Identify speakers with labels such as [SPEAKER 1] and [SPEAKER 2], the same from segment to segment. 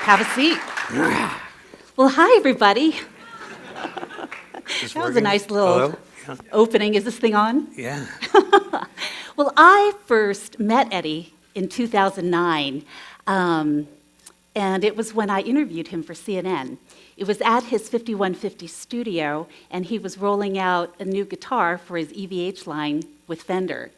[SPEAKER 1] Have a seat. Well, hi, everybody.
[SPEAKER 2] Is
[SPEAKER 1] That was a
[SPEAKER 2] working?
[SPEAKER 1] nice little
[SPEAKER 2] Hello? Yeah.
[SPEAKER 1] opening. Is this thing on?
[SPEAKER 2] Yeah.
[SPEAKER 1] Well, I first met Eddie in 2009, and it was when I interviewed him for CNN. It was at his 5150 studio, and he was rolling out a new guitar for his EVH line with Fender.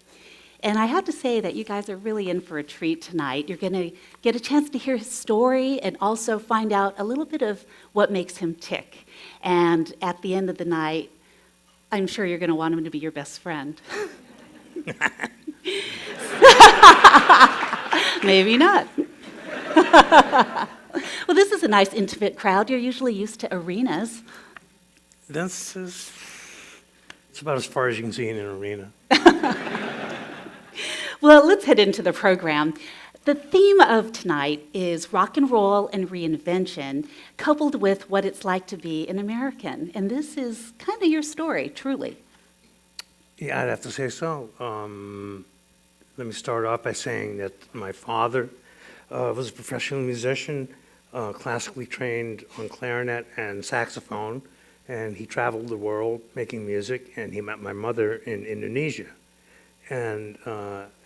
[SPEAKER 1] And I have to say that you guys are really in for a treat tonight. You're going to get a chance to hear his story and also find out a little bit of what makes him tick. And at the end of the night, I'm sure you're going to want him to be your best friend. Maybe not. Well, this is a nice, intimate crowd. You're usually used to arenas.
[SPEAKER 2] It's about as far as you can see in an arena.
[SPEAKER 1] Well, let's head into the program. The theme of tonight is rock and roll and reinvention, coupled with what it's like to be an American. And this is kind of your story, truly.
[SPEAKER 2] Yeah, I'd have to say so. Let me start off by saying that my father was a professional musician, classically trained on clarinet and saxophone, and he traveled the world making music, and he met my mother in Indonesia. And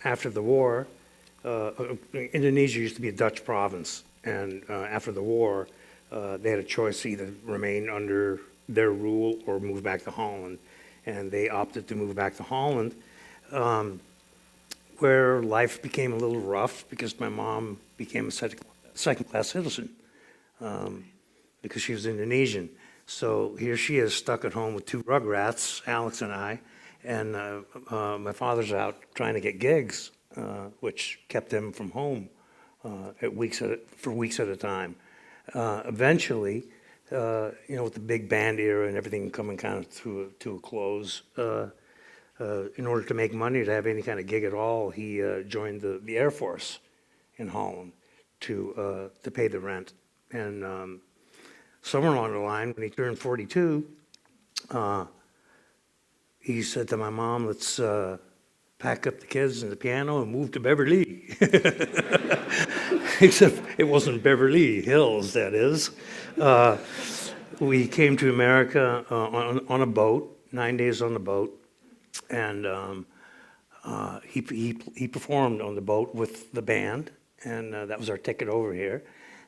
[SPEAKER 2] after the war, Indonesia used to be a Dutch province, and after the war, they had a choice to either remain under their rule or move back to Holland. And they opted to move back to Holland, where life became a little rough because my mom became a second-class citizen because she was Indonesian. So here she is stuck at home with two rugrats, Alex and I, and my father's out trying to get gigs, which kept him from home for weeks at a time. Eventually, with the big band era and everything coming kind of to a close, in order to make money to have any kind of gig at all, he joined the Air Force in Holland to pay the rent. And somewhere along the line, when he turned 42, he said to my mom, "Let's pack up the kids and the piano and move to Beverly." Except it wasn't Beverly Hills, that is. We came to America on a boat, 9 days on the boat, and he performed on the boat with the band, and that was our ticket over here.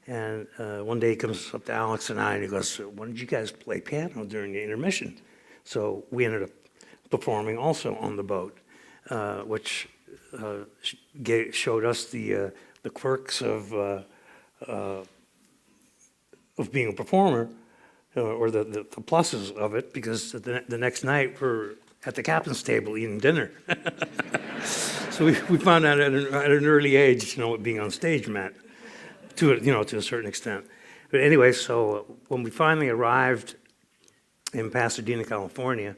[SPEAKER 2] And one day he comes up to Alex and I, and he goes, "Why don't you guys play piano during the intermission?" So we ended up performing also on the boat, which showed us the quirks of being a performer, or the pluses of it, because the next night we're at the captain's table eating dinner. So we found out at an early age, what being on stage meant, to a certain extent. But anyway, so when we finally arrived in Pasadena, California,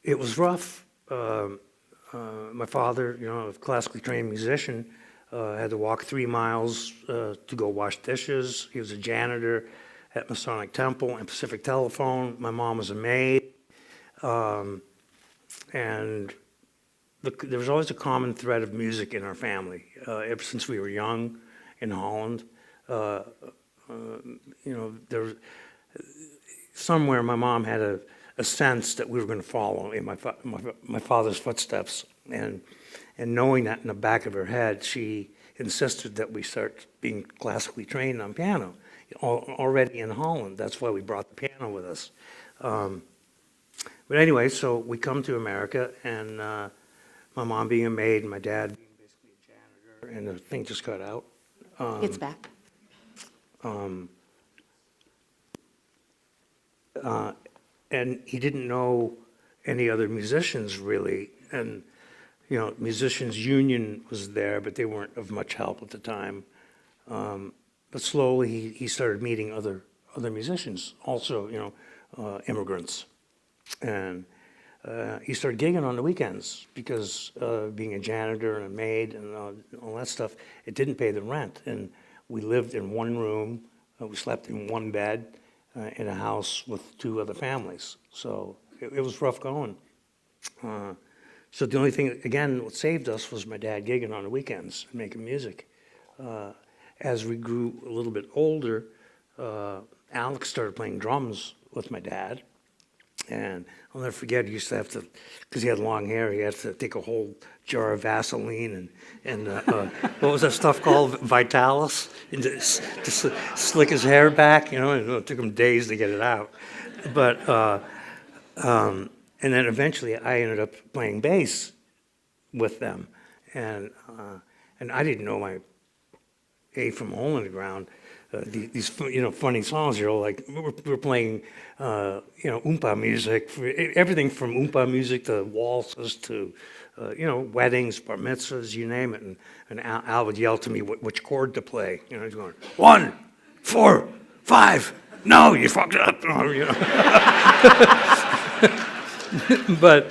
[SPEAKER 2] it was rough. My father, a classically trained musician, had to walk 3 miles to go wash dishes. He was a janitor at Masonic Temple and Pacific Telephone. My mom was a maid. And there was always a common thread of music in our family. Ever since we were young in Holland, there was, somewhere my mom had a sense that we were going to follow in my father's footsteps. And knowing that in the back of her head, she insisted that we start being classically trained on piano already in Holland. That's why we brought the piano with us. But anyway, so we come to America, and my mom being a maid and my dad being basically a janitor, and the thing just cut out.
[SPEAKER 1] It's back.
[SPEAKER 2] And he didn't know any other musicians really, and musicians union was there, but they weren't of much help at the time. But slowly he started meeting other musicians, also immigrants, and he started gigging on the weekends because being a janitor and a maid and all that stuff, it didn't pay the rent, and we lived in one room, we slept in one bed in a house with 2 other families, so it was rough going. So the only thing, again, what saved us was my dad gigging on the weekends and making music. as we grew a little bit older, Alex started playing drums with my dad. And I'll never forget, he used to have to, because he had long hair, he had to take a whole jar of Vaseline and what was that stuff called? Vitalis? And to slick his hair back, you know, and it took him days to get it out. But, and then eventually I ended up playing bass with them. And I didn't know my A from Hole in the Ground. These funny songs, like we're playing oompa music, everything from oompa music to waltzes to weddings, bar mitzvahs, you name it. And Al would yell to me which chord to play. He's going 1, 4, 5. No, you fucked it up. But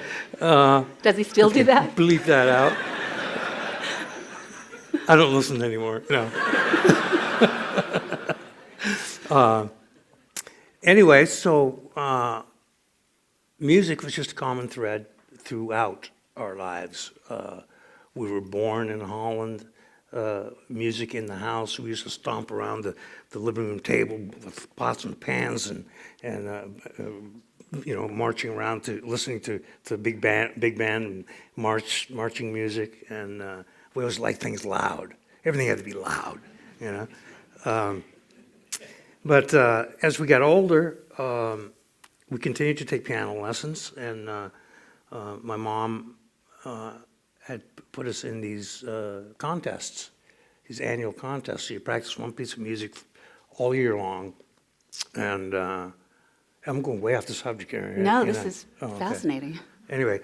[SPEAKER 1] Does he still do that?
[SPEAKER 2] bleep that out. I don't listen anymore. No. Anyway, so music was just a common thread throughout our lives. We were born in Holland, music in the house. We used to stomp around the living room table with pots and pans and marching around to listening to big band and marching music. And we always liked things loud. Everything had to be loud, But as we got older, we continued to take piano lessons, and my mom had put us in these contests, these annual contests. So you practice one piece of music all year long, and I'm going way off the subject here.
[SPEAKER 1] No, this is fascinating.
[SPEAKER 2] Anyway,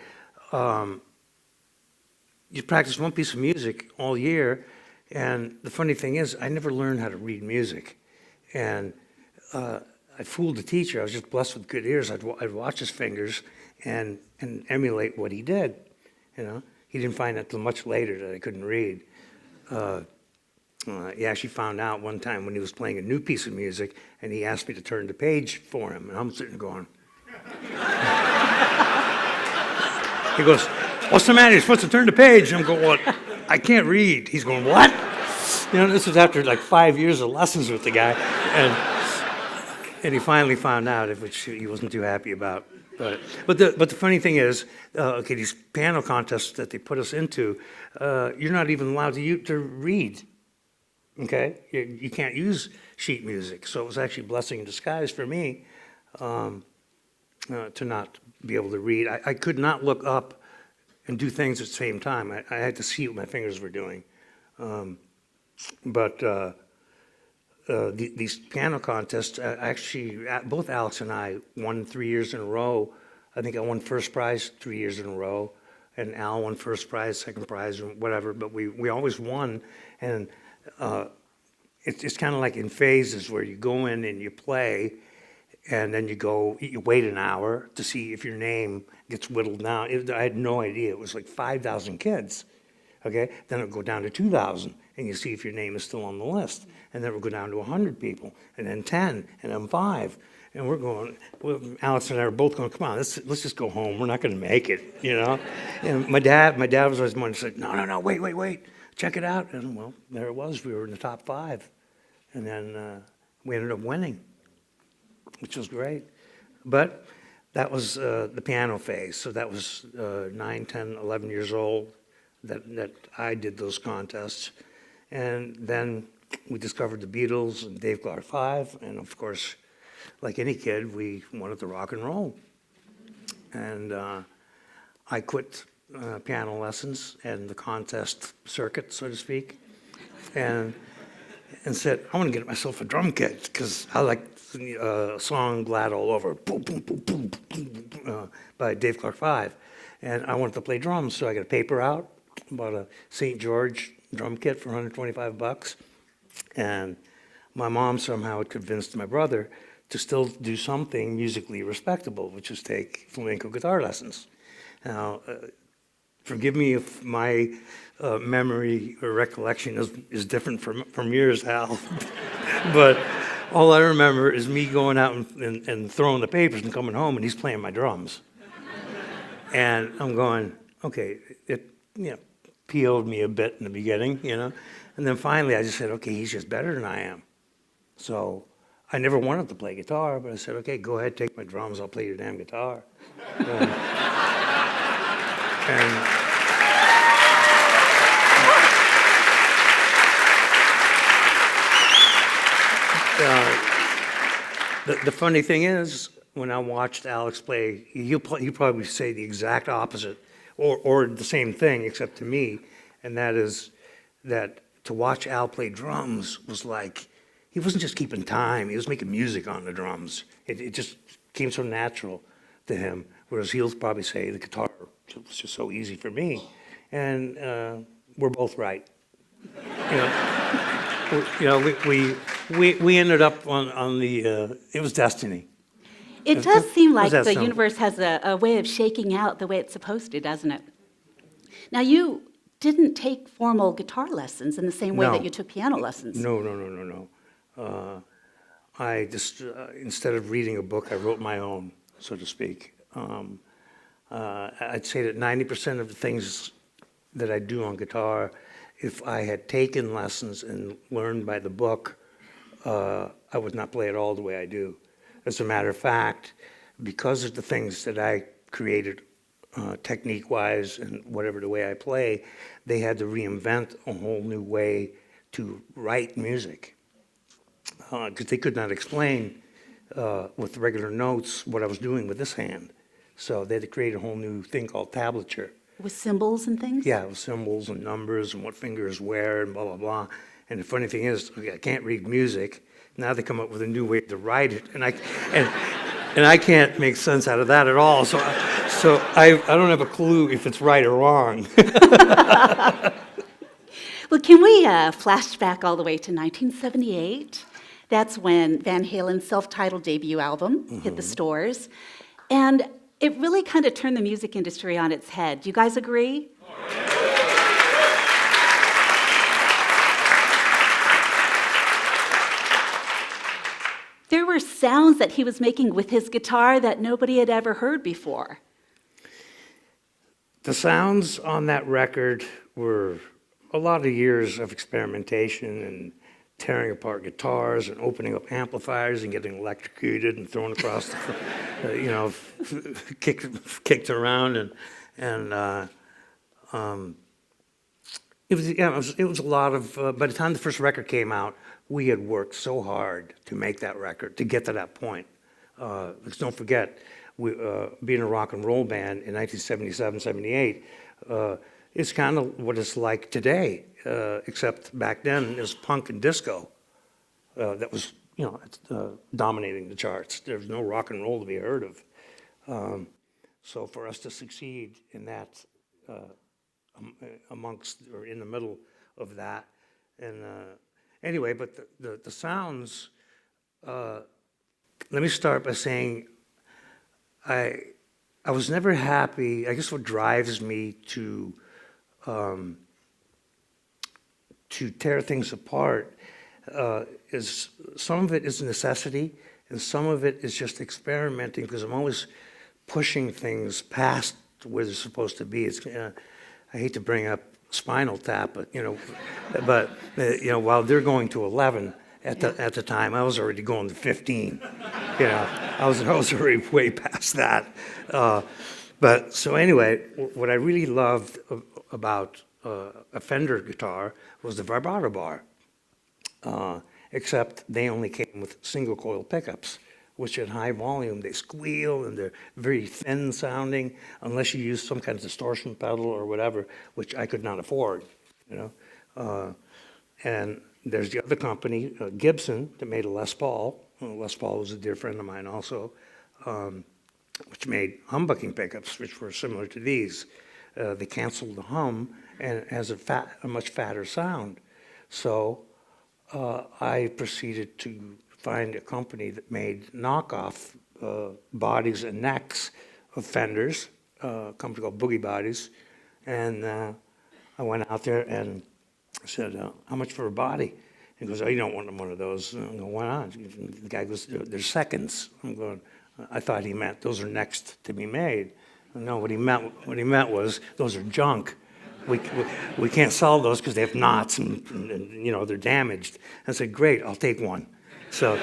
[SPEAKER 2] you practice one piece of music all year, and the funny thing is, I never learned how to read music. And I fooled the teacher. I was just blessed with good ears. I'd watch his fingers and emulate what he did. He didn't find out till much later that I couldn't read. He actually found out one time when he was playing a new piece of music, and he asked me to turn the page for him. And I'm sitting there going, he goes, "What's the matter? You're supposed to turn the page." And I'm going, "What? I can't read." He's going, "What?" This was after like 5 years of lessons with the guy, and he finally found out, which he wasn't too happy about. But the funny thing is, these piano contests that they put us into, you're not even allowed to read. Okay, you can't use sheet music, so it was actually a blessing in disguise for me to not be able to read. I could not look up and do things at the same time. I had to see what my fingers were doing. But these piano contests, actually, both Alex and I won 3 years in a row. I think I won first prize 3 years in a row, and Al won first prize, second prize, or whatever. But we always won, and it's kind of like in phases where you go in and you play, and then you wait an hour to see if your name gets whittled down. I had no idea. It was like 5,000 kids. Okay, then it'll go down to 2,000, and you see if your name is still on the list. And then we'll go down to 100 people, and then 10, and then 5. And we're going, Alex and I are both going, "Come on, let's just go home. We're not going to make it, And my dad was always the one who said, no, wait, check it out. And well, there it was. We were in the top 5. And then we ended up winning, which was great. But that was the piano phase. So that was 9, 10, 11 years old. That I did those contests. And then we discovered the Beatles and Dave Clark 5, and of course, like any kid, we wanted to rock and roll. And I quit piano lessons and the contest circuit, so to speak, and said, "I want to get myself a drum kit, because I like a song Glad All Over, boom, boom, boom, boom, boom, by Dave Clark 5. And I wanted to play drums, so I got a paper out, bought a St. George drum kit for $125, and my mom somehow had convinced my brother to still do something musically respectable, which is take flamenco guitar lessons. Now, forgive me if my memory or recollection is different from yours, Al, but all I remember is me going out and throwing the papers and coming home, and he's playing my drums. And I'm going, okay, it PO'd me a bit in the beginning, And then finally, I just said, okay, he's just better than I am. So I never wanted to play guitar, but I said, okay, go ahead, take my drums, I'll play your damn guitar. And the funny thing is, when I watched Alex play, he'll probably say the exact opposite, or the same thing, except to me, and that is that to watch Al play drums was like, he wasn't just keeping time, he was making music on the drums. It just came so natural to him, whereas he'll probably say the guitar was just so easy for me. And we're both right. You know, we ended up on the, it was destiny.
[SPEAKER 1] It does seem like
[SPEAKER 2] that
[SPEAKER 1] the
[SPEAKER 2] sound?
[SPEAKER 1] universe has a way of shaking out the way it's supposed to, doesn't it? Now, you didn't take formal guitar lessons in the same way
[SPEAKER 2] No.
[SPEAKER 1] that you took piano lessons.
[SPEAKER 2] No. I just, instead of reading a book, I wrote my own, so to speak. I'd say that 90% of the things that I do on guitar, if I had taken lessons and learned by the book, I would not play it all the way I do. As a matter of fact, because of the things that I created technique-wise and whatever the way I play, they had to reinvent a whole new way to write music. Because they could not explain with regular notes what I was doing with this hand. So they had to create a whole new thing called tablature.
[SPEAKER 1] With symbols and things?
[SPEAKER 2] Yeah, with symbols and numbers and what fingers where and blah, blah, blah. And the funny thing is, okay, I can't read music. Now they come up with a new way to write it. And I can't make sense out of that at all. So I don't have a clue if it's right or wrong.
[SPEAKER 1] Well, can we flash back all the way to 1978? That's when Van Halen's self-titled debut album hit the stores. And it really kind of turned the music industry on its head. Do you guys agree? There were sounds that he was making with his guitar that nobody had ever heard before.
[SPEAKER 2] The sounds on that record were a lot of years of experimentation and tearing apart guitars and opening up amplifiers and getting electrocuted and thrown across the, kicked around and it was a lot of. By the time the first record came out, we had worked so hard to make that record to get to that point. Because don't forget, being a rock and roll band in 1977, 78. It's kind of what it's like today, except back then it was punk and disco that was, dominating the charts. There was no rock and roll to be heard of. So for us to succeed in that, amongst or in the middle of that, and anyway, but the sounds. Let me start by saying, I was never happy. I guess what drives me to tear things apart is some of it is necessity and some of it is just experimenting because I'm always pushing things past where they're supposed to be. It's I hate to bring up Spinal Tap, but while they're going to 11 at the time, I was already going to 15. I was already way past that. But so anyway, what I really loved about a Fender guitar was the vibrato bar, except they only came with single coil pickups, which at high volume, they squeal and they're very thin sounding unless you use some kind of distortion pedal or whatever, which I could not afford, and there's the other company, Gibson, that made a Les Paul. Les Paul was a dear friend of mine also, which made humbucking pickups, which were similar to these. They canceled the hum, and it has a much fatter sound. So I proceeded to find a company that made knockoff bodies and necks of Fenders, a company called Boogie Bodies. And I went out there and said, how much for a body? He goes, oh, you don't want one of those. I go, why not? The guy goes, they're seconds. I'm going, I thought he meant those are next to be made. No, what he meant was those are junk. we can't sell those because they have knots and, you know, they're damaged. I said, great, I'll take one. So,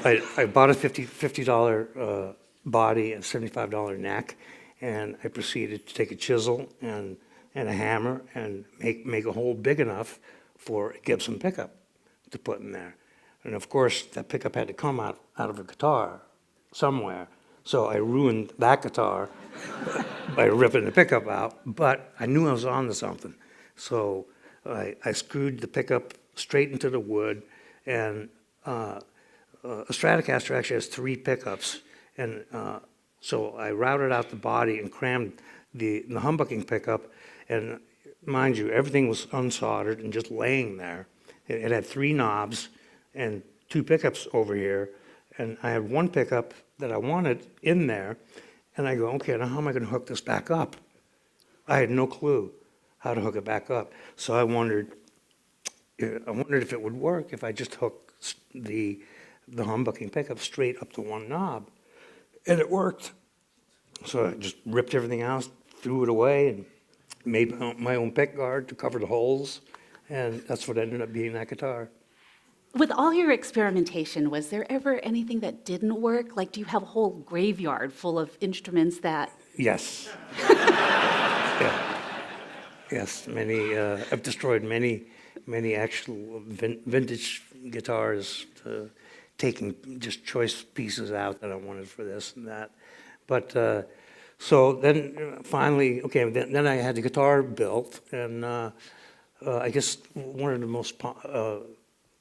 [SPEAKER 2] I bought a $50 body and $75 neck, and I proceeded to take a chisel and a hammer and make a hole big enough for a Gibson pickup to put in there. And of course, that pickup had to come out of a guitar somewhere. So I ruined that guitar by ripping the pickup out, but I knew I was on to something. So I screwed the pickup straight into the wood, and a Stratocaster actually has 3 pickups, and so I routed out the body and crammed the humbucking pickup, and mind you, everything was unsoldered and just laying there. It had 3 knobs and 2 pickups over here, and I had 1 pickup that I wanted in there, and I go, okay, now how am I going to hook this back up? I had no clue how to hook it back up, so I wondered if it would work if I just hooked the humbucking pickup straight up to 1 knob, and it worked. So I just ripped everything out, threw it away, and made my own pick guard to cover the holes, and that's what ended up being that guitar.
[SPEAKER 1] With all your experimentation, was there ever anything that didn't work? Like, do you have a whole graveyard full of instruments that...
[SPEAKER 2] Yes. Yeah. Yes, I've destroyed many actual vintage guitars, taking just choice pieces out that I wanted for this and that. But so then finally, okay, then I had the guitar built, and I guess one of the most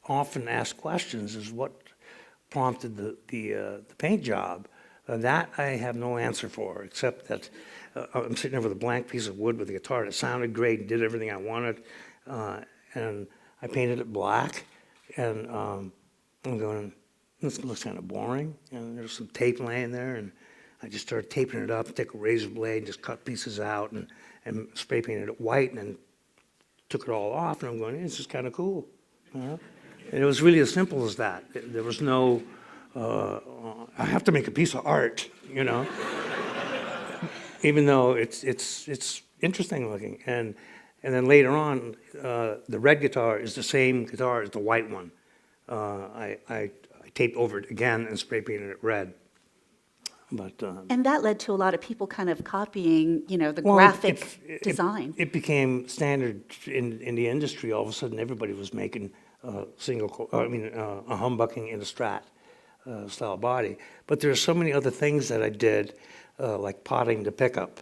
[SPEAKER 2] often asked questions is what prompted the paint job. That I have no answer for, except that I'm sitting there with a blank piece of wood with a guitar that sounded great and did everything I wanted, and I painted it black, and I'm going, this looks kind of boring, and there's some tape laying there, and I just started taping it up, take a razor blade and just cut pieces out and spray painted it white, and then took it all off, and I'm going, hey, this is kind of cool. You know? And it was really as simple as that. There was no, I have to make a piece of art, you know? Even though it's interesting looking. And then later on, the red guitar is the same guitar as the white one. I taped over it again and spray painted it red. But
[SPEAKER 1] And that led to a lot of people kind of copying, you know, the
[SPEAKER 2] well,
[SPEAKER 1] graphic design.
[SPEAKER 2] It became standard in the industry. All of a sudden, everybody was making a humbucking in a Strat style body. But there are so many other things that I did, like potting the pickup,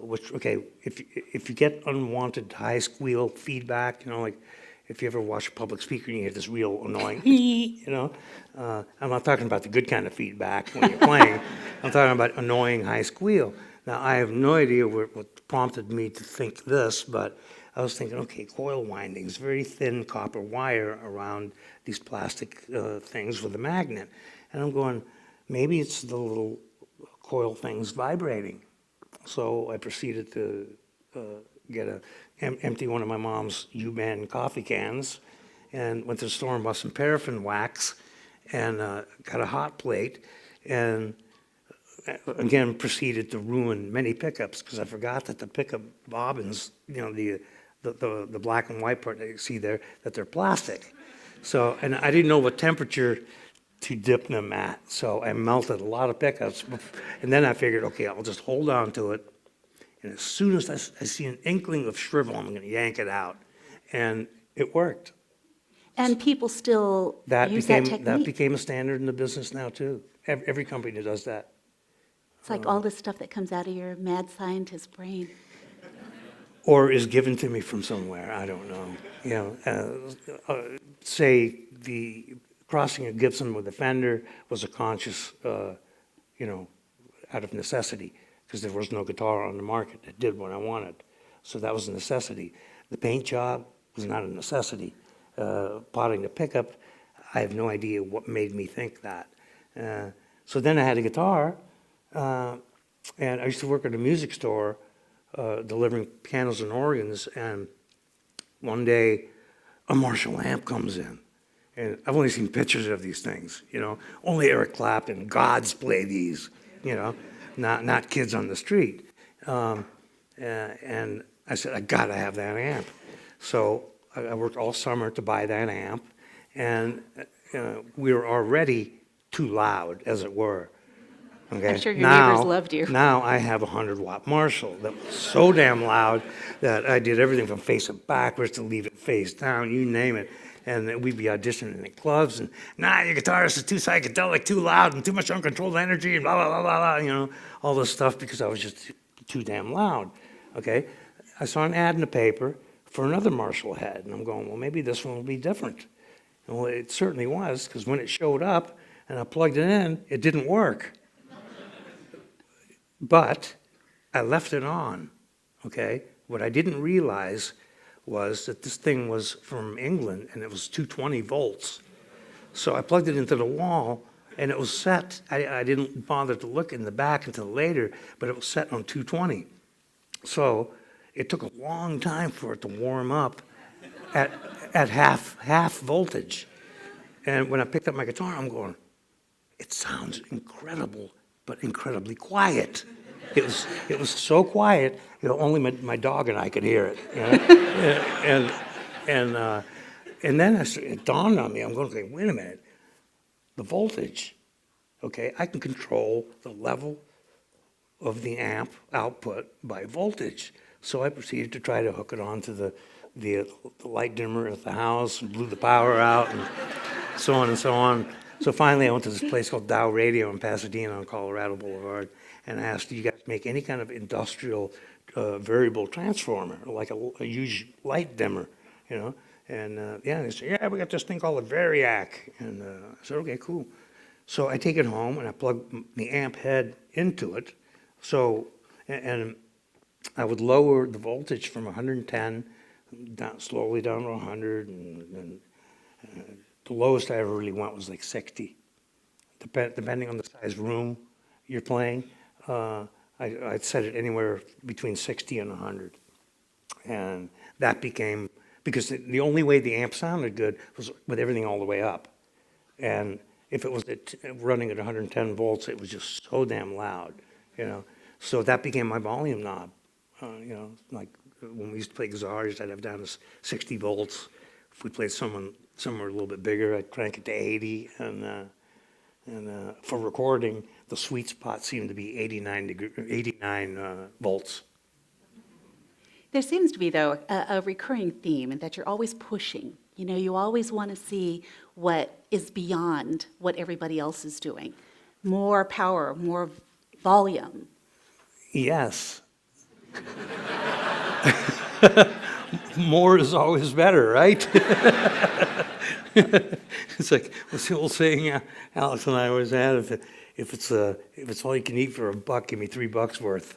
[SPEAKER 2] which, okay, if you get unwanted high squeal feedback, you know, like if you ever watch a public speaker and you hear this real annoying, you know, I'm not talking about the good kind of feedback when you're playing. I'm talking about annoying high squeal. Now, I have no idea what prompted me to think this, but I was thinking, okay, coil windings, very thin copper wire around these plastic things with a magnet. And I'm going, maybe it's the little coil things vibrating. So I proceeded to empty one of my mom's U-Band coffee cans and went to the store and bought some paraffin wax and got a hot plate, and again proceeded to ruin many pickups because I forgot that the pickup bobbins, you know, the black and white part that you see there, that they're plastic. So, and I didn't know what temperature to dip them at, so I melted a lot of pickups, and then I figured, okay, I'll just hold on to it, and as soon as I see an inkling of shrivel, I'm going to yank it out, and it worked.
[SPEAKER 1] And people still use that technique.
[SPEAKER 2] That became a standard in the business now too. Every company does that.
[SPEAKER 1] It's like all this stuff that comes out of your mad scientist brain.
[SPEAKER 2] Or is given to me from somewhere, I don't know. You know, say the crossing a Gibson with a Fender was a conscious, you know, out of necessity, because there was no guitar on the market that did what I wanted. So that was a necessity. The paint job was not a necessity. Potting the pickup, I have no idea what made me think that. So then I had a guitar, and I used to work at a music store delivering pianos and organs, and one day a Marshall amp comes in. And I've only seen pictures of these things, you know. Only Eric Clapton, gods play these, you know, not kids on the street. And I said, I gotta have that amp. So I worked all summer to buy that amp, and we were already too loud, as it were. Okay?
[SPEAKER 1] I'm sure your neighbors loved you.
[SPEAKER 2] Now I have a 100-watt Marshall that was so damn loud that I did everything from face it backwards to leave it face down, you name it. And then we'd be auditioning in clubs, and your guitarist is too psychedelic, too loud, and too much uncontrolled energy, and blah, blah, blah, blah, blah, all this stuff because I was just too damn loud. Okay? I saw an ad in the paper for another Marshall head, and I'm going, well, maybe this one will be different. And well, it certainly was, because when it showed up and I plugged it in, it didn't work. But I left it on, okay? What I didn't realize was that this thing was from England, and it was 220 volts. So I plugged it into the wall, and it was set. I didn't bother to look in the back until later, but it was set on 220. So it took a long time for it to warm up at half voltage. And when I picked up my guitar, I'm going, it sounds incredible, but incredibly quiet. It was so quiet, only my dog and I could hear it. And then it dawned on me. I'm going, wait a minute, the voltage. Okay, I can control the level of the amp output by voltage. So I proceeded to try to hook it onto the light dimmer at the house and blew the power out and so on and so on. So finally I went to this place called Dow Radio in Pasadena on Colorado Boulevard and asked, do you guys make any kind of industrial variable transformer, like a huge light dimmer, And they said, yeah, we got this thing called a Variac. And I said, okay, cool. So I take it home and I plug the amp head into it. So, and I would lower the voltage from 110 slowly down to 100, and the lowest I ever really went was like 60. Depending on the size room you're playing, I'd set it anywhere between 60 and 100. And that became, because the only way the amp sounded good was with everything all the way up. And if it was running at 110 volts, it was just so damn loud, So that became my volume knob. Like when we used to play guitars, I'd have down to 60 volts. If we played somewhere a little bit bigger, I'd crank it to 80. And for recording, the sweet spot seemed to be 89 volts.
[SPEAKER 1] There seems to be, though, a recurring theme in that you're always pushing. You always want to see what is beyond what everybody else is doing. More power, more volume.
[SPEAKER 2] Yes. More is always better, right? It's like what's the old saying Alex and I always had: if it's all you can eat for $1, give me $3 worth.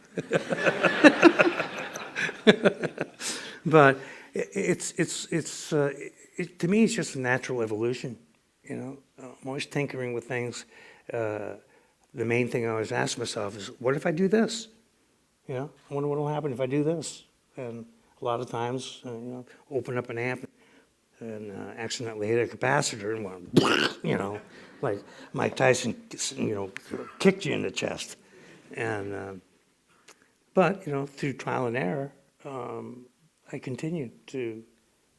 [SPEAKER 2] But to me, it's just a natural evolution. I'm always tinkering with things. The main thing I always ask myself is, what if I do this? I wonder what will happen if I do this. And a lot of times, open up an amp and accidentally hit a capacitor and went, like Mike Tyson, kicked you in the chest. And but through trial and error, I continue to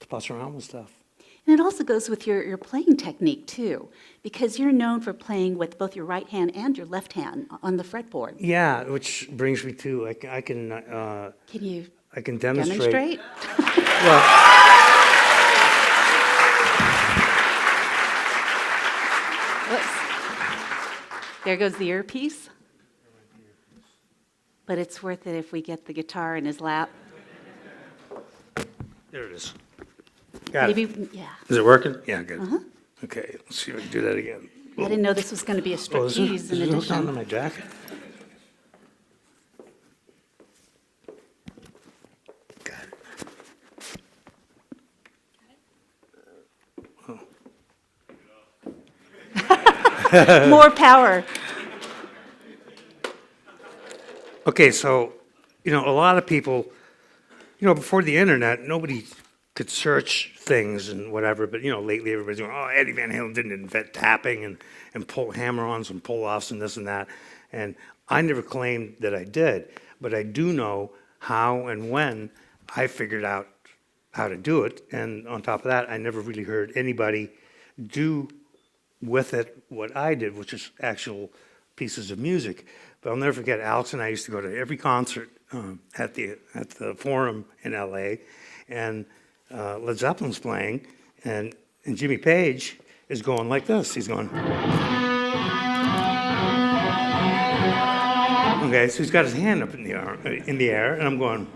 [SPEAKER 2] fuss around with stuff.
[SPEAKER 1] And it also goes with your playing technique, too, because you're known for playing with both your right hand and your left hand on the fretboard.
[SPEAKER 2] Yeah, which brings me to, I can
[SPEAKER 1] you
[SPEAKER 2] I can demonstrate.
[SPEAKER 1] demonstrate?
[SPEAKER 2] Well,
[SPEAKER 1] Whoops. There goes the earpiece. But it's worth it if we get the guitar in his lap.
[SPEAKER 2] there it is. Got it.
[SPEAKER 1] Maybe, yeah.
[SPEAKER 2] Is it working? Yeah, good. Okay, let's see if I can do that again.
[SPEAKER 1] I didn't know this was going to be a
[SPEAKER 2] Oh, is it?
[SPEAKER 1] striptease
[SPEAKER 2] Is
[SPEAKER 1] in
[SPEAKER 2] it hooked onto
[SPEAKER 1] addition.
[SPEAKER 2] my jacket? Got it.
[SPEAKER 1] More power.
[SPEAKER 2] Okay, so, a lot of people, before the internet, nobody could search things and whatever, but, lately everybody's going, oh, Eddie Van Halen didn't invent tapping and pull hammer-ons and pull-offs and this and that. And I never claimed that I did, but I do know how and when I figured out how to do it, and on top of that, I never really heard anybody do with it what I did, which is actual pieces of music. But I'll never forget, Alex and I used to go to every concert at the Forum in LA, and Led Zeppelin's playing, and Jimmy Page is going like this. He's going. Okay, so he's got his hand up in the air, and I'm going.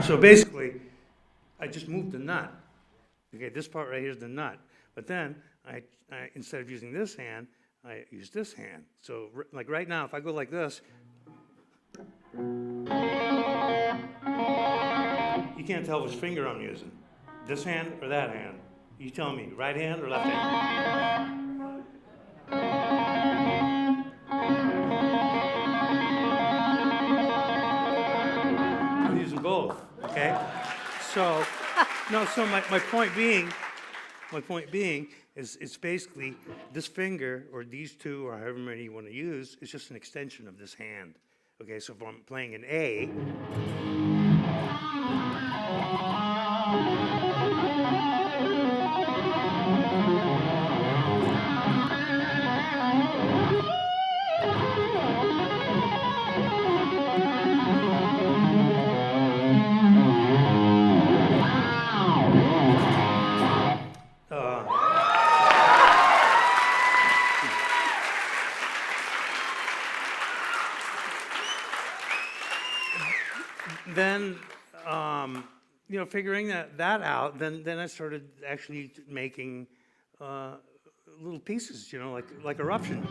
[SPEAKER 2] So basically, I just moved the nut. Okay, this part right here is the nut. But then, I instead of using this hand, I use this hand. So like right now, if I go like this, you can't tell which finger I'm using. This hand or that hand. You tell me, right hand or left hand? I'm using both, okay? So, no, so my point being is it's basically this finger or these two or however many you want to use is just an extension of this hand. Okay, so if I'm playing an A, then, figuring that out, then I started actually making little pieces, like Eruption.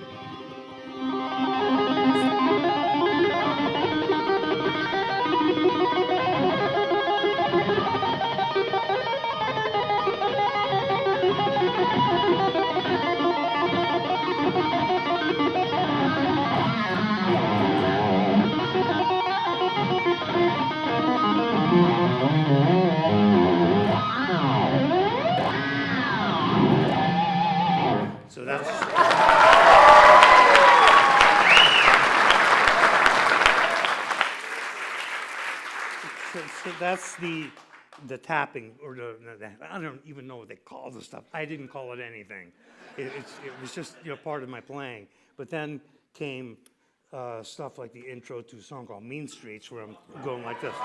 [SPEAKER 2] So that's so that's the tapping or I don't even know what they call the stuff. I didn't call it anything. It was just part of my playing. But then came stuff like the intro to a song called Mean Streets, where I'm going like this.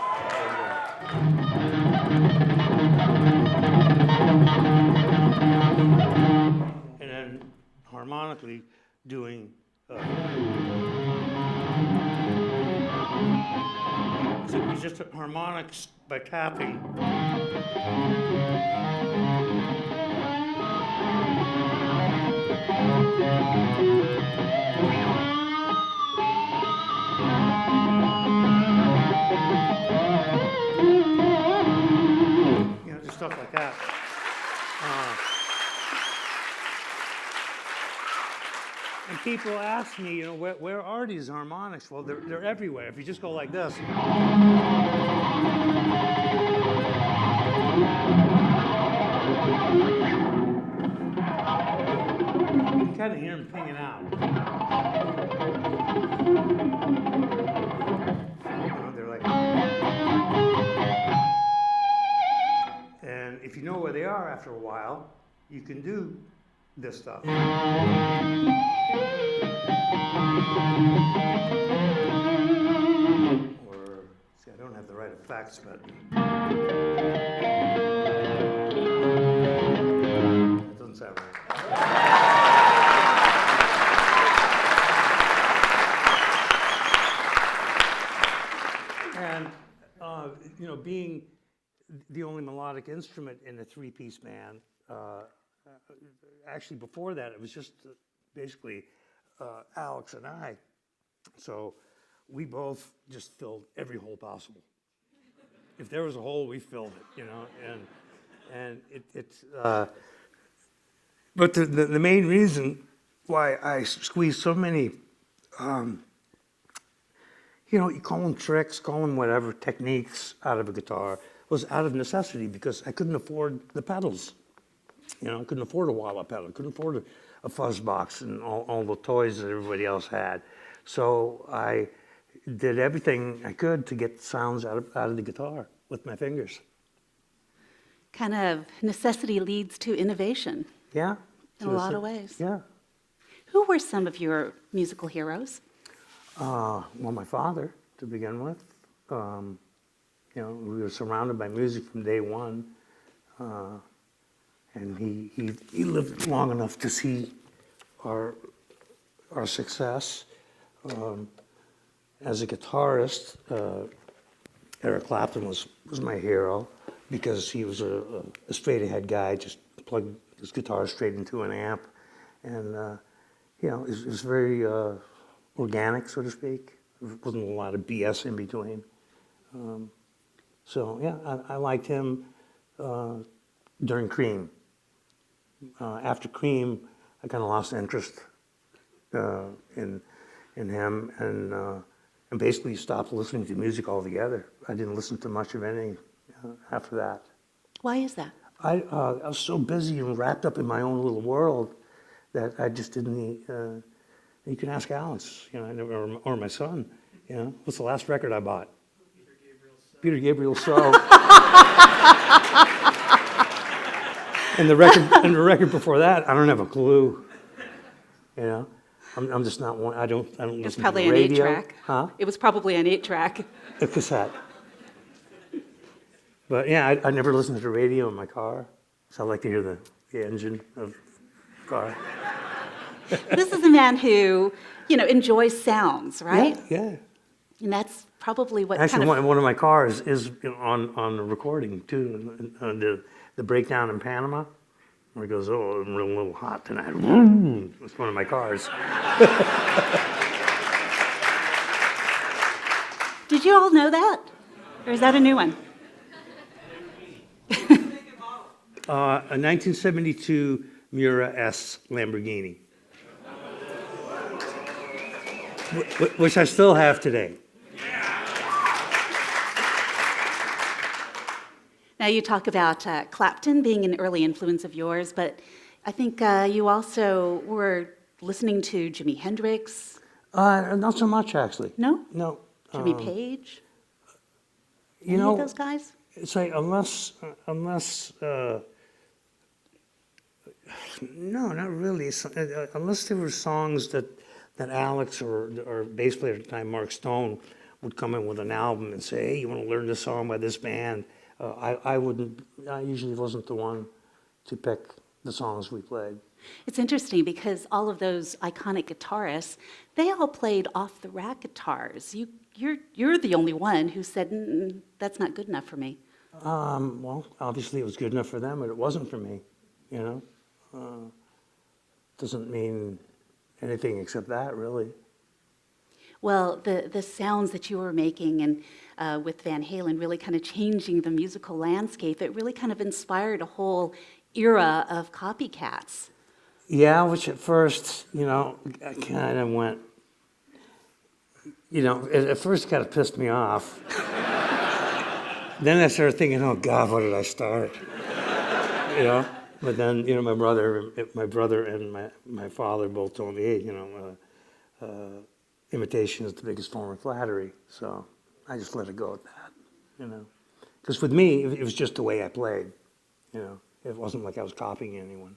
[SPEAKER 2] And then harmonically doing. So it was just harmonics by tapping. Just stuff like that. And people ask me, where are these harmonics? Well, they're everywhere. If you just go like this. You can kind of hear them pinging out. They're like. And if you know where they are after a while, you can do this stuff. Or, see, I don't have the right effects, but that doesn't sound right. And, being the only melodic instrument in a three-piece band, actually before that, it was just basically Alex and I. So we both just filled every hole possible. If there was a hole, we filled it, and it's. But the main reason why I squeezed so many, you call them tricks, call them whatever, techniques out of a guitar, was out of necessity because I couldn't afford the pedals. You know, I couldn't afford a wah-wah pedal, couldn't afford a fuzz box and all the toys that everybody else had. So I did everything I could to get sounds out of the guitar with my fingers.
[SPEAKER 1] Kind of necessity leads to innovation
[SPEAKER 2] Yeah.
[SPEAKER 1] in a lot of ways.
[SPEAKER 2] Yeah.
[SPEAKER 1] Who were some of your musical heroes?
[SPEAKER 2] Well, my father, to begin with. You know, we were surrounded by music from day one. And he lived long enough to see our success. As a guitarist, Eric Clapton was my hero because he was a straight ahead guy, just plugged his guitar straight into an amp, and you know, it was very organic, so to speak. There wasn't a lot of BS in between. So yeah, I liked him during Cream. After Cream, I kind of lost interest in him, and basically stopped listening to music altogether. I didn't listen to much of any after that.
[SPEAKER 1] Why is that?
[SPEAKER 2] I was so busy and wrapped up in my own little world that I just didn't. You can ask Alex, you know, or my son. You know, what's the last record I bought? Peter Gabriel's So. And the record before that, I don't have a clue. You know, I'm just not one. I don't
[SPEAKER 1] It was
[SPEAKER 2] listen to
[SPEAKER 1] probably
[SPEAKER 2] the
[SPEAKER 1] an
[SPEAKER 2] radio.
[SPEAKER 1] 8-track.
[SPEAKER 2] Huh?
[SPEAKER 1] It was probably an 8-track.
[SPEAKER 2] A cassette. But yeah, I never listened to the radio in my car, so I like to hear the engine of the car.
[SPEAKER 1] This is a man who, you know, enjoys sounds, right?
[SPEAKER 2] Yeah.
[SPEAKER 1] And that's probably what
[SPEAKER 2] Actually,
[SPEAKER 1] kind of...
[SPEAKER 2] one of my cars is on the recording too. The breakdown in Panama, where it goes, "Oh, I'm real little hot tonight." It's one of my cars.
[SPEAKER 1] Did you all know that? Or is that a new one?
[SPEAKER 2] A 1972 Miura S Lamborghini, which I still have today.
[SPEAKER 1] Now, you talk about Clapton being an early influence of yours, but I think you also were listening to Jimi Hendrix.
[SPEAKER 2] Not so much, actually.
[SPEAKER 1] No?
[SPEAKER 2] No.
[SPEAKER 1] Jimmy Page?
[SPEAKER 2] You
[SPEAKER 1] Any
[SPEAKER 2] know,
[SPEAKER 1] of those guys?
[SPEAKER 2] it's like unless no, not really. Unless there were songs that Alex or bass player at the time, Mark Stone, would come in with an album and say, "Hey, you want to learn this song by this band?" I wouldn't. I usually wasn't the one to pick the songs we played.
[SPEAKER 1] It's interesting because all of those iconic guitarists, they all played off-the-rack guitars. You're the only one who said, "That's not good enough for me."
[SPEAKER 2] Well, obviously it was good enough for them, but it wasn't for me. You know, doesn't mean anything except that, really.
[SPEAKER 1] Well, the sounds that you were making and with Van Halen really kind of changing the musical landscape, it really kind of inspired a whole era of copycats.
[SPEAKER 2] Yeah, which at first, you know, I kind of went, you know, at first it kind of pissed me off. Then I started thinking, oh God, what did I start? You know, but then, you know, my brother and my father both told me, hey, you know, imitation is the biggest form of flattery. So I just let it go at that, you know. Because with me, it was just the way I played, you know. It wasn't like I was copying anyone.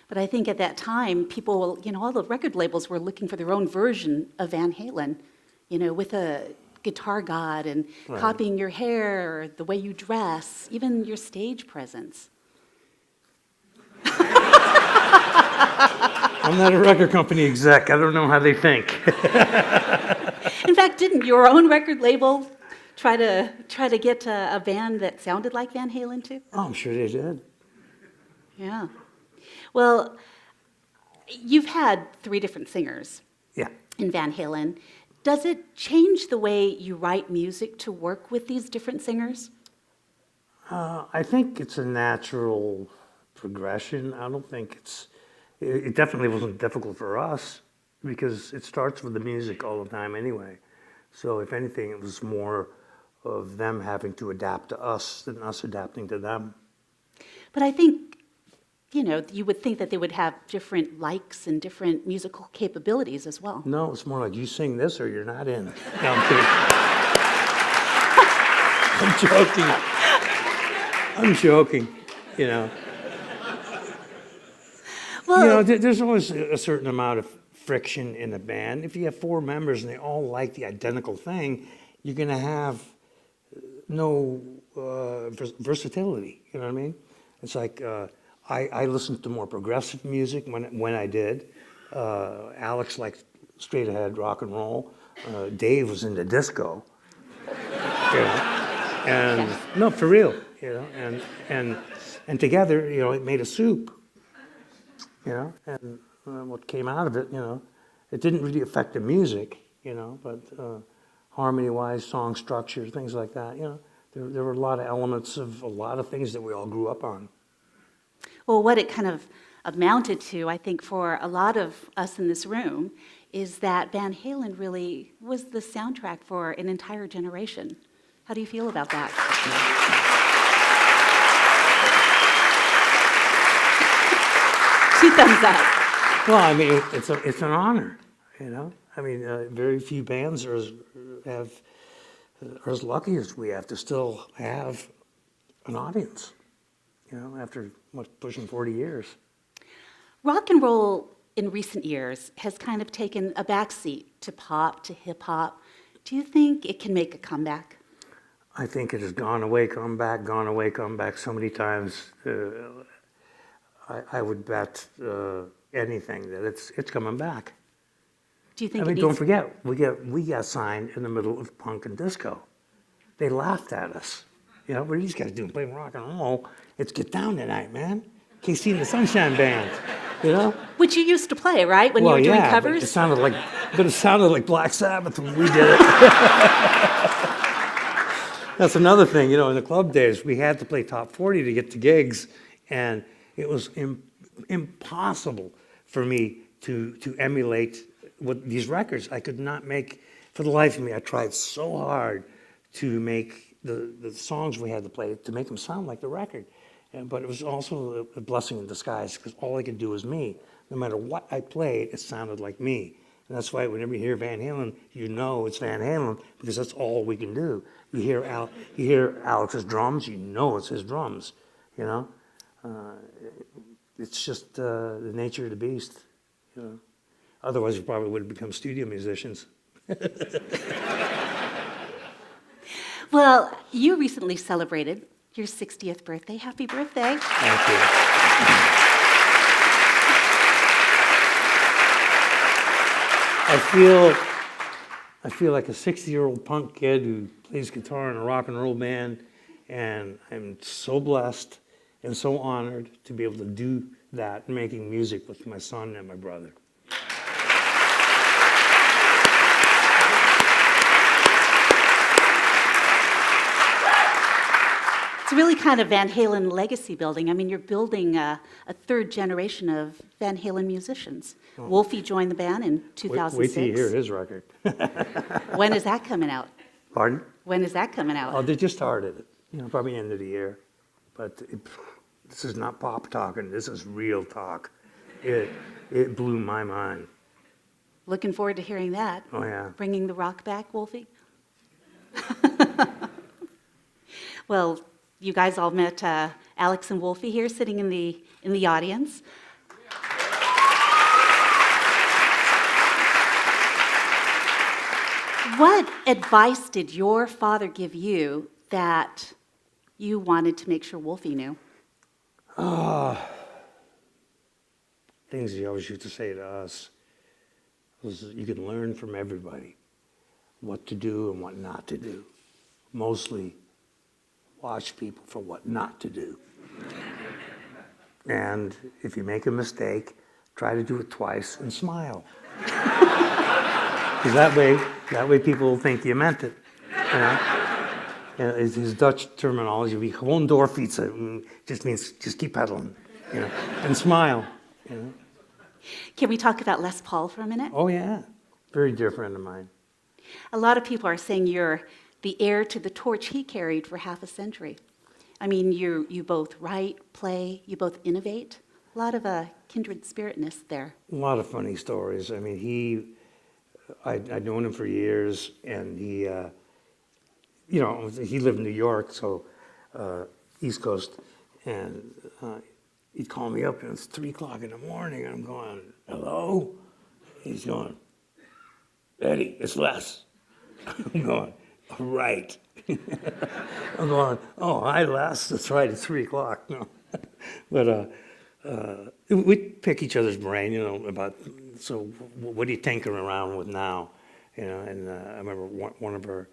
[SPEAKER 1] But I think at that time, people, you know, all the record labels were looking for their own version of Van Halen, you know, with a guitar god and
[SPEAKER 2] Right.
[SPEAKER 1] copying your hair, or the way you dress, even your stage presence.
[SPEAKER 2] I'm not a record company exec. I don't know how they think.
[SPEAKER 1] In fact, didn't your own record label try to get a band that sounded like Van Halen too?
[SPEAKER 2] Oh, I'm sure they did.
[SPEAKER 1] Yeah. Well, you've had 3 different singers
[SPEAKER 2] Yeah.
[SPEAKER 1] in Van Halen. Does it change the way you write music to work with these different singers?
[SPEAKER 2] I think it's a natural progression. I don't think it definitely wasn't difficult for us because it starts with the music all the time anyway. So if anything, it was more of them having to adapt to us than us adapting to them.
[SPEAKER 1] But I think you would think that they would have different likes and different musical capabilities as well.
[SPEAKER 2] No, it's more like you sing this or you're not in. No, I'm kidding. I'm joking. I'm joking, you know.
[SPEAKER 1] Well,
[SPEAKER 2] There's always a certain amount of friction in a band. If you have four members and they all like the identical thing, you're going to have no versatility. You know what I mean? It's like I listened to more progressive music when I did. Alex liked straight ahead rock and roll. Dave was into disco. You know? And no, for real. And together, it made a soup. And what came out of it, it didn't really affect the music, but harmony-wise, song structure, things like that, there were a lot of elements of a lot of things that we all grew up on.
[SPEAKER 1] well, what it kind of amounted to, I think, for a lot of us in this room, is that Van Halen really was the soundtrack for an entire generation. How do you feel about that? Two thumbs up.
[SPEAKER 2] Well, I mean, it's an honor, I mean, very few bands are as lucky as we have to still have an audience, after pushing 40 years.
[SPEAKER 1] Rock and roll in recent years has kind of taken a backseat to pop, to hip hop. Do you think it can make a comeback?
[SPEAKER 2] I think it has gone away, come back so many times. I would bet anything that it's coming back.
[SPEAKER 1] Do you think
[SPEAKER 2] I mean,
[SPEAKER 1] it
[SPEAKER 2] don't
[SPEAKER 1] needs...
[SPEAKER 2] forget, we got signed in the middle of punk and disco. They laughed at us. What are these guys doing, playing rock and roll? It's Get Down Tonight, man. KC and the Sunshine Band,
[SPEAKER 1] Which you used to play, right, when you were doing covers?
[SPEAKER 2] It sounded like Black Sabbath when we did it. That's another thing, in the club days, we had to play top 40 to get to gigs, and it was impossible for me to emulate what these records. I could not make, for the life of me, I tried so hard to make the songs we had to play, to make them sound like the record. But it was also a blessing in disguise, because all I could do was me. No matter what I played, it sounded like me. And that's why whenever you hear Van Halen, it's Van Halen, because that's all we can do. You hear Alex's drums, it's his drums, It's just the nature of the beast, Otherwise, we probably would have become studio musicians.
[SPEAKER 1] Well, you recently celebrated your 60th birthday. Happy birthday.
[SPEAKER 2] Thank you. I feel like a 60-year-old punk kid who plays guitar in a rock and roll band, and I'm so blessed and so honored to be able to do that, making music with my son and my brother.
[SPEAKER 1] It's really kind of Van Halen legacy building. I mean, you're building a third generation of Van Halen musicians. Wolfie joined the band in 2006.
[SPEAKER 2] Wait till you hear his record.
[SPEAKER 1] When is that coming out?
[SPEAKER 2] Pardon?
[SPEAKER 1] When is that coming out?
[SPEAKER 2] Oh, they just started it, probably end of the year. But this is not pop talking, this is real talk. It blew my mind.
[SPEAKER 1] Looking forward to hearing that.
[SPEAKER 2] Oh, yeah.
[SPEAKER 1] Bringing the rock back, Wolfie? Well, you guys all met Alex and Wolfie here sitting in the audience. What advice did your father give you that you wanted to make sure Wolfie knew?
[SPEAKER 2] Things he always used to say to us was you can learn from everybody what to do and what not to do. Mostly watch people for what not to do. And if you make a mistake, try to do it twice and smile. Because that way people will think you meant it. His Dutch terminology would be gewoon doorfietsen. Just means just keep pedaling, and smile.
[SPEAKER 1] Can we talk about Les Paul for a minute?
[SPEAKER 2] Oh yeah, very dear friend of mine.
[SPEAKER 1] A lot of people are saying you're the heir to the torch he carried for half a century. I mean, you both write, play, you both innovate. A lot of kindred spiritness there.
[SPEAKER 2] A lot of funny stories. I mean, I'd known him for years, and he lived in New York, so East Coast, and he'd call me up, and it's 3 o'clock in the morning, and I'm going, hello? He's going, Eddie, it's Les. I'm going, all right. I'm going, oh, hi, Les. That's right, it's 3 o'clock. No. But we'd pick each other's brain, about, so what are you tinkering around with now? And I remember one of our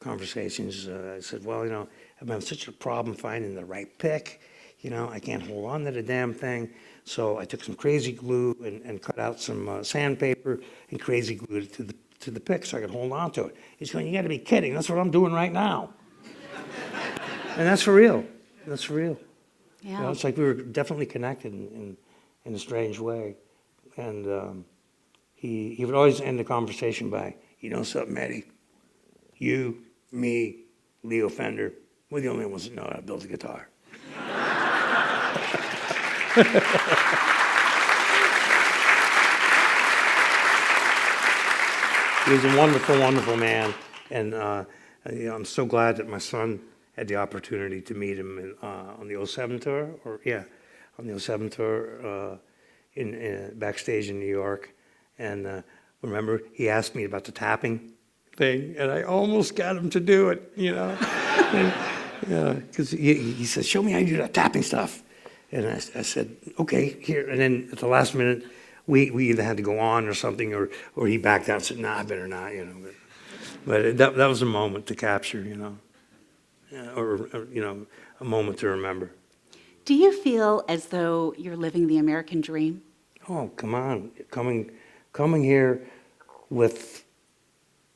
[SPEAKER 2] conversations, I said, well, I'm having such a problem finding the right pick. I can't hold on to the damn thing. So I took some crazy glue and cut out some sandpaper and crazy glued it to the pick so I could hold on to it. He's going, you got to be kidding. That's what I'm doing right now. And that's for real. That's for real.
[SPEAKER 1] Yeah.
[SPEAKER 2] It's like we were definitely connected in a strange way. And he would always end the conversation by, you know something, Eddie? You, me, Leo Fender, we're the only ones that know how to build a guitar. He was a wonderful, wonderful man. And I'm so glad that my son had the opportunity to meet him on the '07 tour, on the '07 tour in backstage in New York. And remember, he asked me about the tapping thing, and I almost got him to do it, because he said, show me how you do that tapping stuff. And I said, okay, here. And then at the last minute, we either had to go on or something, or he backed out and said, nah, I better not, But that was a moment to capture, or a moment to remember.
[SPEAKER 1] Do you feel as though you're living the American dream?
[SPEAKER 2] Oh, come on. Coming here with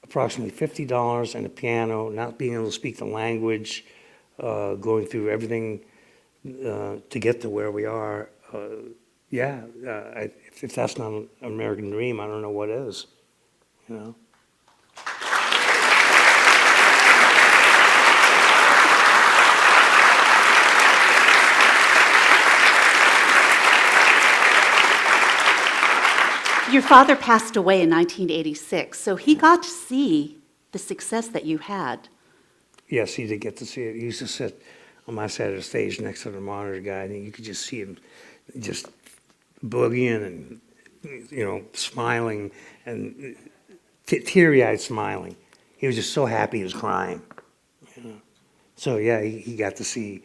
[SPEAKER 2] approximately $50 and a piano, not being able to speak the language, going through everything to get to where we are. If that's not an American dream, I don't know what is,
[SPEAKER 1] Your father passed away in 1986, so he got to see the success that you had.
[SPEAKER 2] Yes, he did get to see it. He used to sit on my side of the stage next to the monitor guy, and you could just see him just boogieing and, smiling and teary-eyed smiling. He was just so happy he was crying. So yeah, he got to see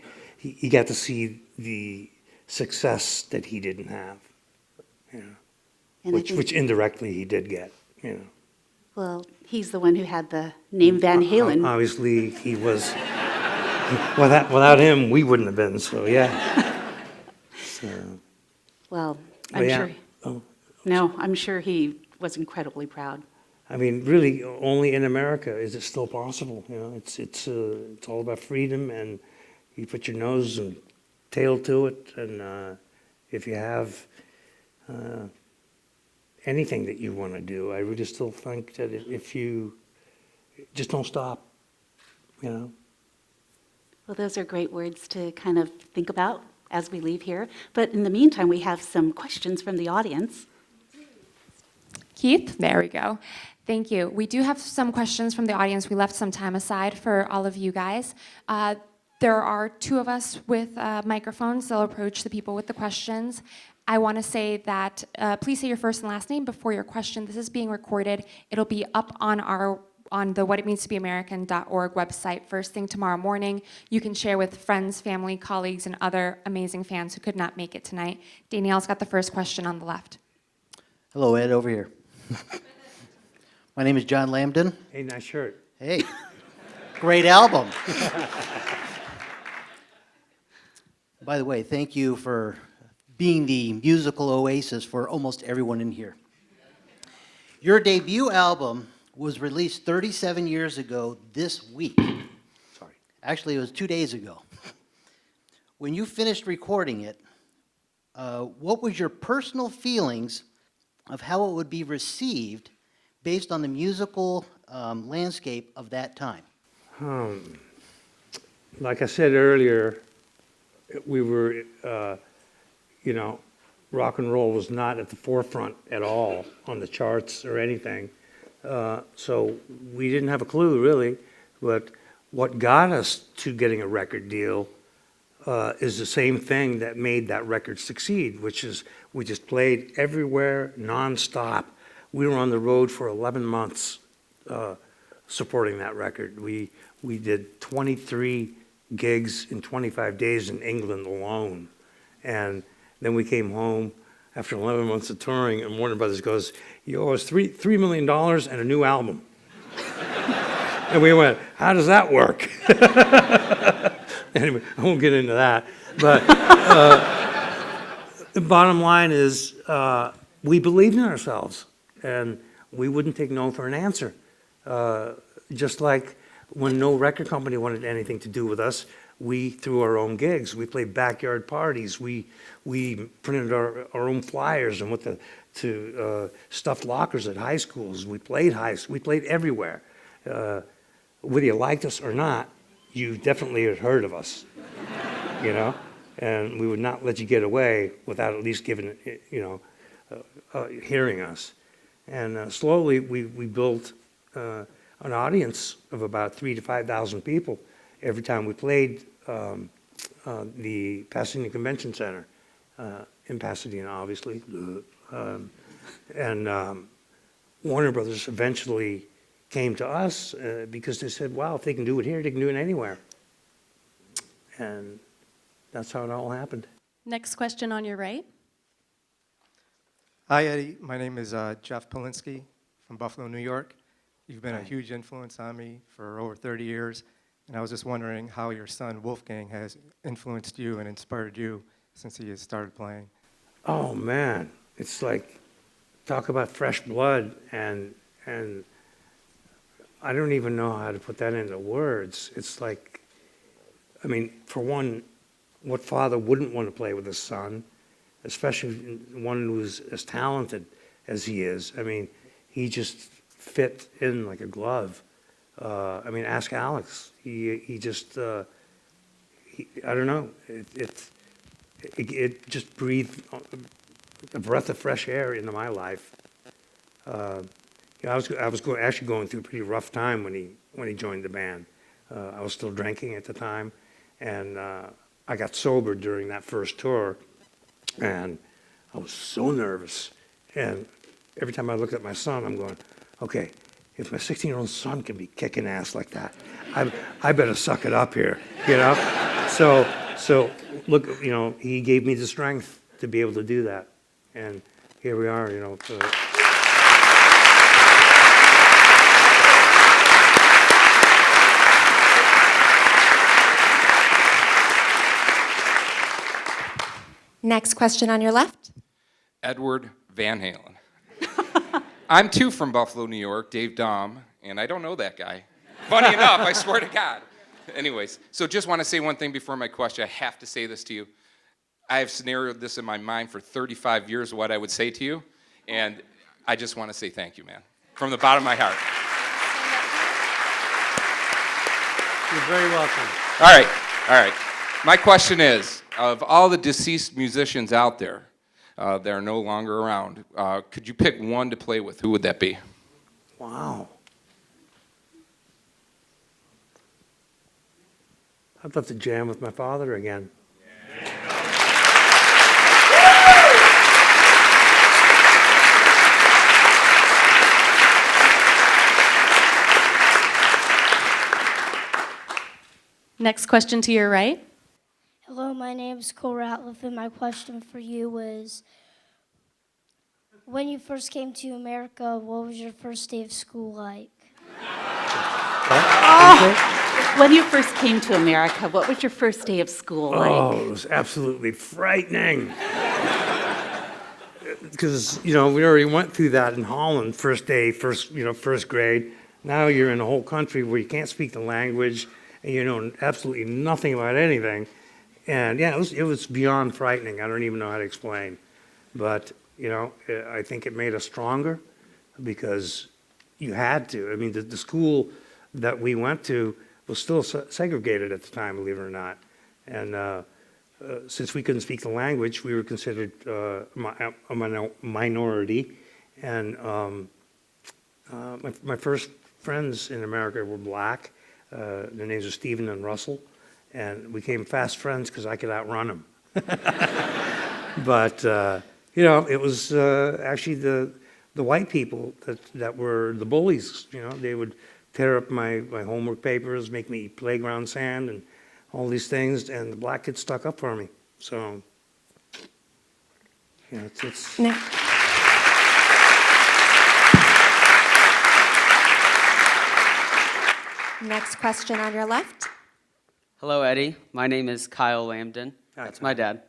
[SPEAKER 2] the success that he didn't have.
[SPEAKER 1] And
[SPEAKER 2] Which indirectly he did get.
[SPEAKER 1] Well, he's the one who had the name Van Halen.
[SPEAKER 2] Obviously, he was. Without him, we wouldn't have been. So yeah.
[SPEAKER 1] Well, I'm sure.
[SPEAKER 2] Oh.
[SPEAKER 1] No, I'm sure he was incredibly proud.
[SPEAKER 2] I mean, really, only in America is it still possible. It's all about freedom, and you put your nose and tail to it, and if you have anything that you want to do, I really still think that if you just don't stop,
[SPEAKER 1] Well, those are great words to kind of think about as we leave here. But in the meantime, we have some questions from the audience.
[SPEAKER 3] Keith, there we go. Thank you. We do have some questions from the audience. We left some time aside for all of you guys. There are 2 of us with microphones. They'll approach the people with the questions. I want to say that please say your first and last name before your question. This is being recorded. It'll be up on the whatitmeanstobeamerican.org website first thing tomorrow morning. You can share with friends, family, colleagues, and other amazing fans who could not make it tonight. Danielle's got the first question on the left.
[SPEAKER 4] Hello, Ed, over here. My name is John Lambden.
[SPEAKER 2] hey, nice shirt.
[SPEAKER 4] Hey, great album. By the way, thank you for being the musical oasis for almost everyone in here. Your debut album was released 37 years ago this week. Sorry. Actually, it was 2 days ago. When you finished recording it, what was your personal feelings of how it would be received based on the musical landscape of that time?
[SPEAKER 2] Like I said earlier, we were you know, rock and roll was not at the forefront at all on the charts or anything. So we didn't have a clue, really. But what got us to getting a record deal is the same thing that made that record succeed, which is we just played everywhere nonstop. We were on the road for 11 months supporting that record. We did 23 gigs in 25 days in England alone. And then we came home after 11 months of touring, and Warner Brothers goes, "You owe us $3 million and a new album." And we went, "How does that work?" Anyway, I won't get into that. But the bottom line is we believed in ourselves, and we wouldn't take no for an answer. Just like when no record company wanted anything to do with us, we threw our own gigs. We played backyard parties. We printed our own flyers and went to stuffed lockers at high schools. We played everywhere. Whether you liked us or not, you definitely had heard of us, you know? And we would not let you get away without at least giving, hearing us. And slowly we built an audience of about 3,000 to 5,000 people every time we played the Pasadena Convention Center in Pasadena, obviously. Warner Brothers eventually came to us because they said, wow, if they can do it here, they can do it anywhere. And that's how it all happened.
[SPEAKER 5] Next question on your right.
[SPEAKER 6] Hi, Eddie. My name is Jeff Polinsky from Buffalo, New York. You've been
[SPEAKER 2] Hi.
[SPEAKER 6] a huge influence on me for over 30 years, and I was just wondering how your son, Wolfgang, has influenced you and inspired you since he has started playing.
[SPEAKER 2] Oh, man. It's like, talk about fresh blood, and I don't even know how to put that into words. It's like, I mean, for one, what father wouldn't want to play with his son, especially one who's as talented as he is? I mean, he just fit in like a glove. I mean, ask Alex. He just, I don't know. It just breathed a breath of fresh air into my life. I was actually going through a pretty rough time when he joined the band. I was still drinking at the time, and I got sober during that first tour, and I was so nervous. And every time I looked at my son, I'm going, okay, if my 16-year-old son can be kicking ass like that, I better suck it up here, you know? So look, you know, he gave me the strength to be able to do that. And here we are, you know.
[SPEAKER 7] Next question on your left.
[SPEAKER 8] Edward Van Halen. I'm too from Buffalo, New York, Dave Dahm, and I don't know that guy. Funny enough, I swear to God. Anyways, so just want to say one thing before my question. I have to say this to you. I have scenarioed this in my mind for 35 years, what I would say to you, and I just want to say thank you, man, from the bottom of my heart.
[SPEAKER 2] You're very welcome.
[SPEAKER 8] All right. My question is, of all the deceased musicians out there that are no longer around, could you pick one to play with? Who would that be?
[SPEAKER 2] Wow. I'd love to jam with my father again.
[SPEAKER 5] Next question to your right.
[SPEAKER 9] Hello, my name is Cole Ratliff, and my question for you was, when you first came to America, what was your first day of school like?
[SPEAKER 1] When you first came to America, what was your first day of school like?
[SPEAKER 2] Oh, it was absolutely frightening. Because, you know, we already went through that in Holland, first day, first grade. Now you're in a whole country where you can't speak the language, and you know absolutely nothing about anything. And yeah, it was beyond frightening. I don't even know how to explain. But, you know, I think it made us stronger because you had to. I mean, the school that we went to was still segregated at the time, believe it or not. And since we couldn't speak the language, we were considered a minority. And my first friends in America were black. Their names were Stephen and Russell. And we became fast friends because I could outrun them. But, you know, it was actually the white people that were the bullies. You know, they would tear up my homework papers, make me eat playground sand and all these things, and the black kids stuck up for me. So, yeah, it's
[SPEAKER 7] Next question on your left.
[SPEAKER 10] Hello, Eddie. My name is Kyle Lambden.
[SPEAKER 2] Hi,
[SPEAKER 10] That's my dad.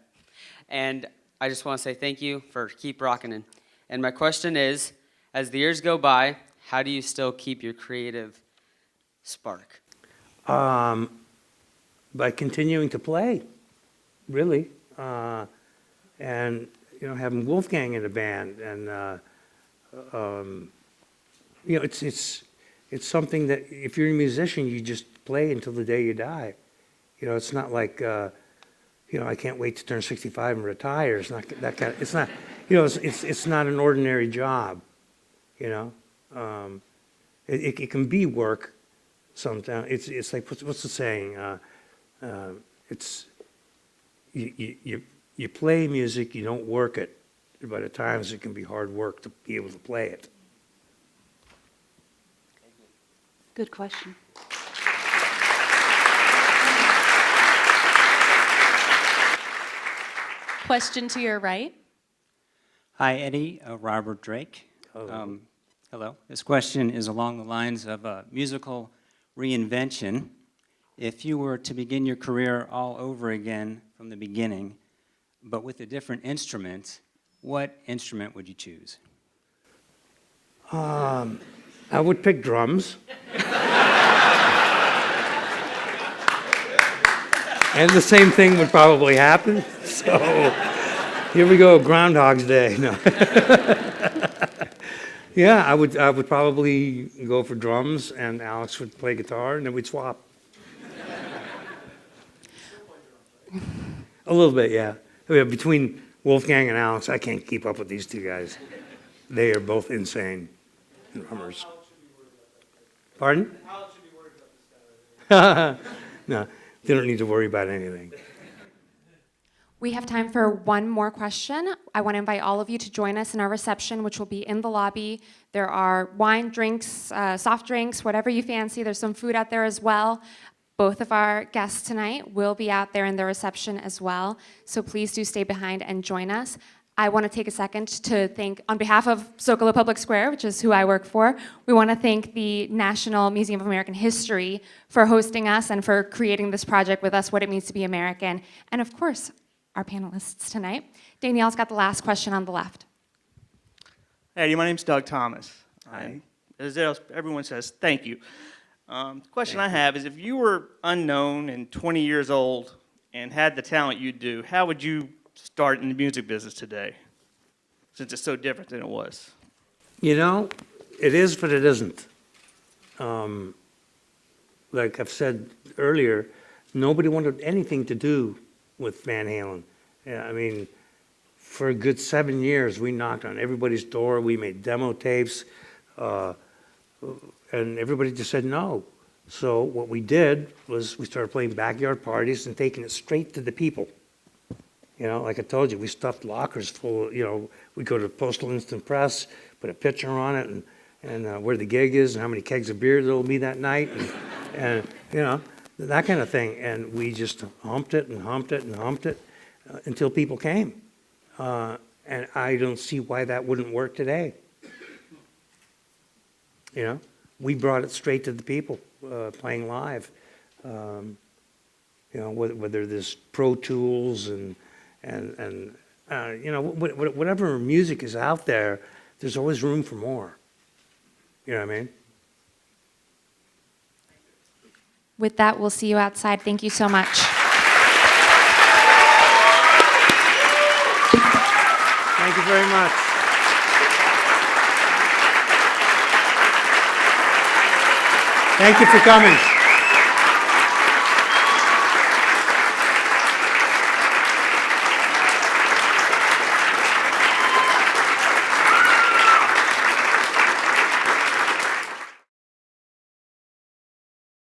[SPEAKER 10] And I just want to say thank you for keep rocking it. And my question is, as the years go by, how do you still keep your creative spark?
[SPEAKER 2] by continuing to play, really. And, you know, having Wolfgang in the band. And, you know, it's something that if you're a musician, you just play until the day you die. You know, it's not like, you know, I can't wait to turn 65 and retire. It's not that kind of, it's not, you know, it's not an ordinary job, you know. It can be work sometimes. It's like, what's the saying? It's, you play music, you don't work it. But at times it can be hard work to be able to play it.
[SPEAKER 1] Good question.
[SPEAKER 5] Question to your right.
[SPEAKER 11] Hi, Eddie. Robert Drake.
[SPEAKER 2] Hello.
[SPEAKER 11] Hello. This question is along the lines of musical reinvention. If you were to begin your career all over again from the beginning, but with a different instrument, what instrument would you choose?
[SPEAKER 2] I would pick drums. And the same thing would probably happen. So here we go, Groundhog's Day. No. Yeah, I would probably go for drums, and Alex would play guitar, and then we'd swap. A little bit, yeah. Between Wolfgang and Alex, I can't keep up with these two guys. They are both insane drummers. Pardon? No, they don't need to worry about anything.
[SPEAKER 3] We have time for one more question. I want to invite all of you to join us in our reception, which will be in the lobby. There are wine, drinks, soft drinks, whatever you fancy. There's some food out there as well. Both of our guests tonight will be out there in the reception as well. So please do stay behind and join us. I want to take a second to thank, on behalf of Socolow Public Square, which is who I work for, we want to thank the National Museum of American History for hosting us and for creating this project with us, What It Means to Be American. And of course, our panelists tonight. Danielle's got the last question on the left.
[SPEAKER 12] Eddie, my name's Doug Thomas.
[SPEAKER 2] Hi.
[SPEAKER 12] As everyone says, thank you. The question I have is, if you were unknown and 20 years old and had the talent you do, how would you start in the music business today, since it's so different than it was?
[SPEAKER 2] You know, it is, but it isn't. Like I've said earlier, nobody wanted anything to do with Van Halen. Yeah, I mean, for a good 7 years, we knocked on everybody's door. We made demo tapes, and everybody just said no. So what we did was we started playing backyard parties and taking it straight to the people. You know, like I told you, we stuffed lockers full of, you know, we go to Postal Instant Press, put a picture on it, and where the gig is and how many kegs of beer there'll be that night, and you know, that kind of thing. And we just humped it and humped it and humped it until people came. And I don't see why that wouldn't work today. You know, we brought it straight to the people, playing live. You know, whether there's Pro Tools and you know, whatever music is out there, there's always room for more. You know what I mean?
[SPEAKER 3] With that, we'll see you outside. Thank you so much.
[SPEAKER 2] Thank you very much. Thank you for coming.